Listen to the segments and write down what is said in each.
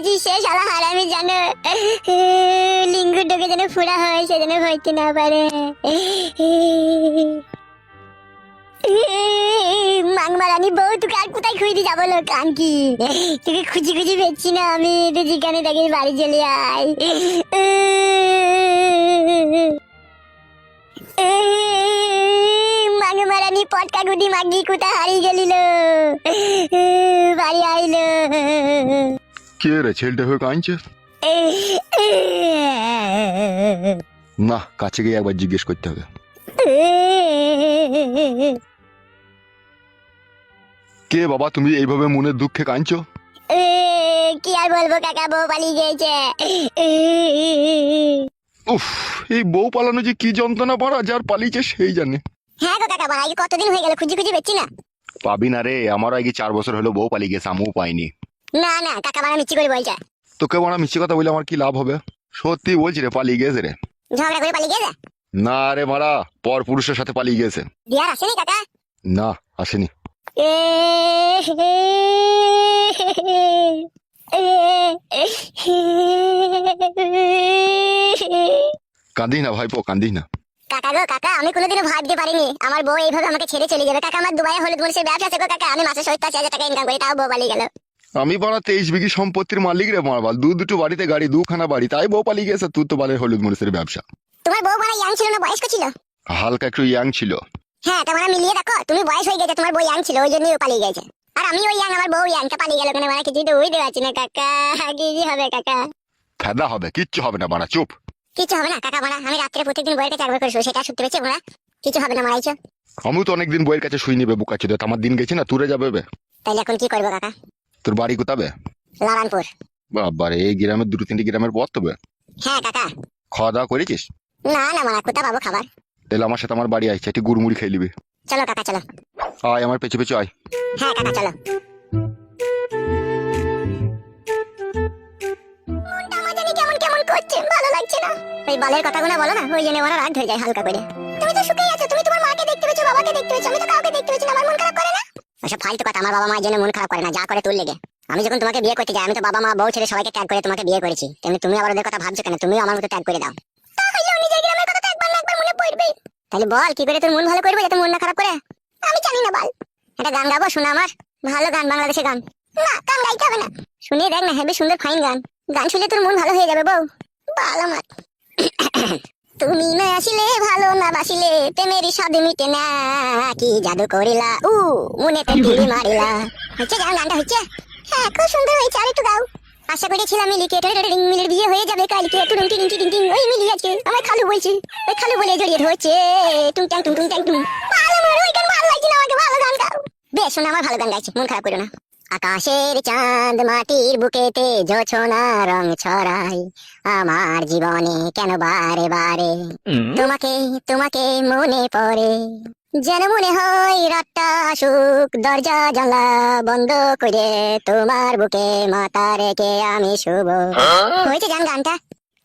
করেছি সে শালা হারামি জানো, লিঙ্গু ডোকে যেন ফোড়া হয় সে যেন হইতে না পারে। মাংমারানি বউ তোকে আর কোথায় খুঁজতে যাবো লো কানকি, তোকে খুঁজি খুঁজি পেয়েছি না আমি, তুই যেখানে থাকি বাড়ি চলে আয়। মাংমারানি পটকা গুটি মাগি কোথায় হারিয়ে গেলিল, বাড়ি আইলো। কে রে ছেলেটা হয়ে কাঁদছে? না, কাছে গিয়ে একবার জিজ্ঞেস করতে হবে। কে বাবা, তুমি এইভাবে মনের দুঃখে কাঁদছো? কি আর বলবো কাকা, বউ পালিয়ে গেছে। উফ, এই বউ পালানো যে কি যন্ত্রণা পড়া, যার পালিয়েছে সেই জানে। হ্যাঁ গো কাকা, আগে কতদিন হয়ে গেল খুঁজি খুঁজি পেয়েছি না। পাবি না রে, আমারও আগে 4 বছর হলো বউ পালিয়ে গেছে, আমিও পাইনি। না না কাকা, বাড়া মিচ্ছি করে বলছে। তোকে বড় মিষ্টি কথা বলে আমার কি লাভ হবে? সত্যি বলছি রে, পালিয়ে গেছে রে। ঝগড়া করে পালিয়ে গেছে? না রে মারা, পর পুরুষের সাথে পালিয়ে গেছে। বিয়ার আসেনি কাকা? না, আসেনি। কাঁদিস না ভাইপো, কাঁদিস না। কাকা গো কাকা, আমি কোনোদিনও ভাবতে পারিনি আমার বউ এইভাবে আমাকে ছেড়ে চলে যাবে। কাকা আমার দুবাইয়ে হলুদ মরিচের ব্যবসা আছে গো কাকা, আমি মাসে 70,000 টাকা ইনকাম করি, তাও বউ পালিয়ে গেল। আমি বড় 23 বিঘি সম্পত্তির মালিক রে মারবাল, দুটো বাড়িতে গাড়ি, 2খানা বাড়ি, তাই বউ পালিয়ে গেছে। তুই তো বলে হলুদ মরিচের ব্যবসা। তোমার বউ মানে ইয়াং ছিল না বয়স্ক ছিল? হালকা একটু ইয়াং ছিল। হ্যাঁ তোমার মিলিয়ে দেখো, তুমি বয়স হয়ে গেছে, তোমার বউ ইয়াং ছিল ওই জন্যই ও পালিয়ে গেছে। আর আমি ওই ইয়াং, আমার বউ ইয়াং, তা পালিয়ে গেল কেন মানে কিছুই তো বুঝতে পারছি না কাকা, কি হবে কাকা? ফায়দা হবে, কিচ্ছু হবে না বাড়া, চুপ। কিছু হবে না কাকা, মারা আমি রাত্রে প্রত্যেকদিন বইয়ের কাছে একবার করে শুই, সেটা সত্যি পেয়েছে মারা, কিছু হবে না মারাইছো। আমি তো অনেকদিন বইয়ের কাছে শুই নিবে বুকা ছিল, আমার দিন গেছে না, তুরে যাবে বে। তাইলে এখন কি করবো কাকা? তোর বাড়ি কোথাবে? লারানপুর। বাবারে, এই গ্রামের 2-3টি গ্রামের পথ তবে। হ্যাঁ কাকা। খাওয়া দাওয়া করেছিস? না না মারা, কোথা পাবো খাবার? তাহলে আমার সাথে আমার বাড়ি আসছে, একটি গুড়মুড়ি খেয়ে নিবি। চলো কাকা চলো। আয় আমার পেছু পেছু আয়। হ্যাঁ কাকা চলো। মনটা আমার জানি কেমন কেমন করছে, ভালো লাগছে না। ওই বালের কথাগুলো বলো না, ওই জন্য ওরা রাগ হয়ে যায় হালকা করে। তুমি তো সুখেই আছো, তুমি তোমার মাকে দেখতে পেয়েছো, বাবাকে দেখতে পেয়েছো, আমি তো কাউকে দেখতে পেয়েছি না, আমার মন খারাপ করে না? ওসব ফালতু কথা, আমার বাবা মায়ের জন্য মন খারাপ করে না, যা করে তোর লেগে। আমি যখন তোমাকে বিয়ে করতে যাই, আমি তো বাবা মা বউ ছেলে সবাইকে ত্যাগ করে তোমাকে বিয়ে করেছি, তেমনি তুমি আবার ওদের কথা ভাবছো কেন? তুমিও আমার মতো ত্যাগ করে দাও। তাহলে নিজের গ্রামের কথা তো একবার না একবার মনে পড়বে। তাহলে বল কি করে তোর মন ভালো করবে যাতে মন না খারাপ করে? আমি জানি না বল। একটা গান গাবো, শোনা আমার ভালো গান, বাংলাদেশের গান। না গান গাইতে হবে না, শুনিয়ে দেখ না, হেবি সুন্দর ফাইন গান, গান শুনলে তোর মন ভালো হয়ে যাবে বউ। বল আমার। তুমি না আসিলে ভালো না বাসিলে প্রেমেরই স্বাদ মিটে না, কি জাদু করিলা মনে তেলি মারিলা। হচ্ছে গানটা হচ্ছে? হ্যাঁ খুব সুন্দর হয়েছে, আর একটু গাও। আশা করেছিলাম মিলিকে রিং মিলের বিয়ে হয়ে যাবে কালকে, টুং টিং টিং টিং, ওই মিলি আজকে আমার খালু বলছি, ওই খালু বলে জড়িয়ে ধরছে, টুং টাং টুং টুং টাং টুং। ভালো আমার ওই গান ভালো লাগছে না, আমাকে ভালো গান গাও। বেশ শোনা, আমার ভালো গান গাইছি, মন খারাপ করো না। আকাশের চাঁদ মাটির বুকেতে জোছনা রং ছড়াই, আমার জীবনে কেন বারে বারে তোমাকে তোমাকে মনে পড়ে, যেন মনে হয় রাতটা আসুক, দরজা জানলা বন্ধ করে তোমার বুকে মাথা রেখে আমি শুভ। হয়েছে গান, গানটা?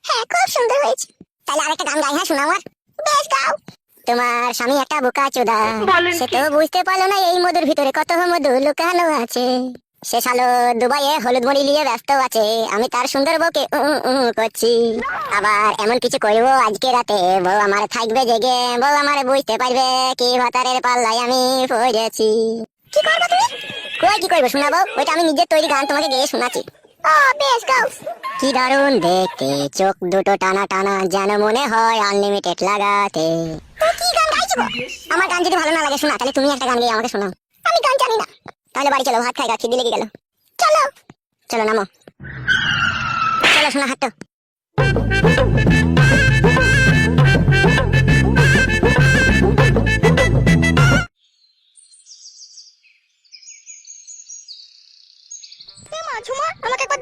হ্যাঁ খুব সুন্দর হয়েছে। তাহলে আরেকটা গান গাই, হ্যাঁ শোনা আমার। বেশ গাও। তোমার স্বামী একটা বোকা চোদা, সে তো বুঝতে পারলো না এই মধুর ভিতরে কত মধু লুকানো আছে। সে শালো দুবাইয়ে হলুদ মরি নিয়ে ব্যস্ত আছে, আমি তার সুন্দর বউকে করছি। আবার এমন কিছু করবো আজকে রাতে, বউ আমার থাকবে জেগে, বউ আমার বুঝতে পারবে কি ভাতারের পাল্লায় আমি পড়েছি। কি করবো তুমি? কই কি করবো শোনাবো, ওইটা আমি নিজের তৈরি গান তোমাকে গেয়ে শোনাচ্ছি। ও বেশ গাও। কি দারুণ দেখতে, চোখ দুটো টানা টানা, যেন মনে হয় আনলিমিটেড লাগাতে। কি গান গাইছো? আমার গান যদি ভালো না লাগে শোনা, তাহলে তুমি একটা গান গিয়ে আমাকে শোনাও। আমি গান জানি না। তাহলে বাড়ি চলো, ভাত খাই, গা খিদে লেগে গেল। চলো চলো নামো, চলো শোনা হাঁটো। আমাকে একবার